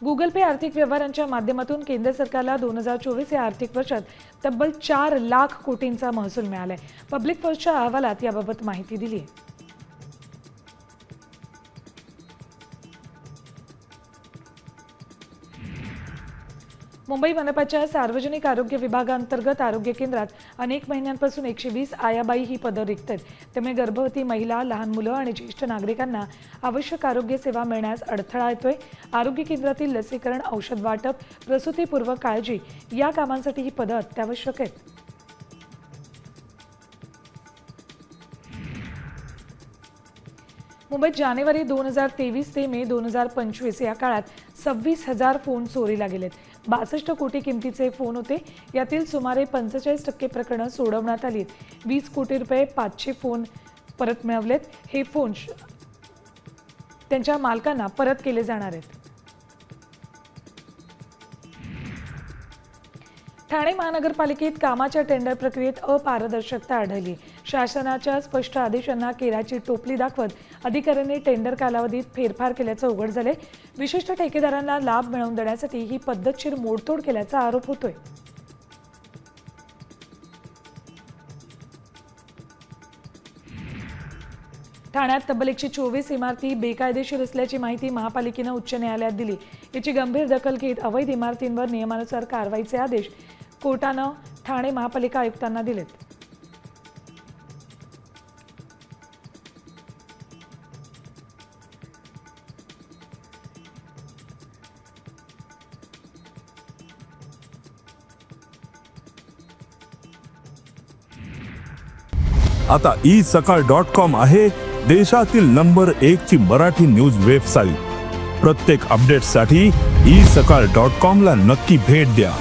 Google पे आर्थिक व्यवहारांच्या माध्यमातून केंद्र सरकारला 2024 या आर्थिक वर्षात तब्बल 4 लाख कोटींचा महसूल मिळालाय। पब्लिक फर्स्टच्या अहवालात याबाबत माहिती दिली आहे। मुंबई मनपाच्या सार्वजनिक आरोग्य विभागांतर्गत आरोग्य केंद्रात अनेक महिन्यांपासून 120 आयाबाई ही पदं रिक्त आहेत। त्यामुळे गर्भवती महिला, लहान मुलं आणि ज्येष्ठ नागरिकांना आवश्यक आरोग्य सेवा मिळण्यास अडथळा येतोय। आरोग्य केंद्रातील लसीकरण, औषध वाटप, प्रसूतीपूर्व काळजी या कामांसाठी ही पदं अत्यावश्यक आहेत। मुंबईत जानेवारी 2023 ते मे 2025 या काळात 26,000 फोन चोरीला गेलेत। 62 कोटी किमतीचे फोन होते। यातील सुमारे 45% प्रकरणं सोडवण्यात आली। 20 कोटी रुपये 500 फोन परत मिळवलेत। हे फोन त्यांच्या मालकांना परत केले जाणार आहेत। ठाणे महानगरपालिकेत कामाच्या टेंडर प्रक्रियेत अपारदर्शकता आढळली। शासनाच्या स्पष्ट आदेशांना केराची टोपली दाखवत अधिकाऱ्यांनी टेंडर कालावधीत फेरफार केल्याचं उघड झाले। विशिष्ट ठेकेदारांना लाभ मिळवून देण्यासाठी ही पद्धतशीर मोडतोड केल्याचा आरोप होतोय। ठाण्यात तब्बल 124 इमारती बेकायदेशीर असल्याची माहिती महापालिकेनं उच्च न्यायालयात दिली। याची गंभीर दखल घेत अवैध इमारतींवर नियमानुसार कारवाईचे आदेश कोर्टानं ठाणे महापालिका आयुक्तांना दिलेत। आता isakal.com आहे देशातील नंबर 1 ची मराठी न्यूज वेबसाईट। प्रत्येक अपडेटसाठी isakal.com ला नक्की भेट द्या।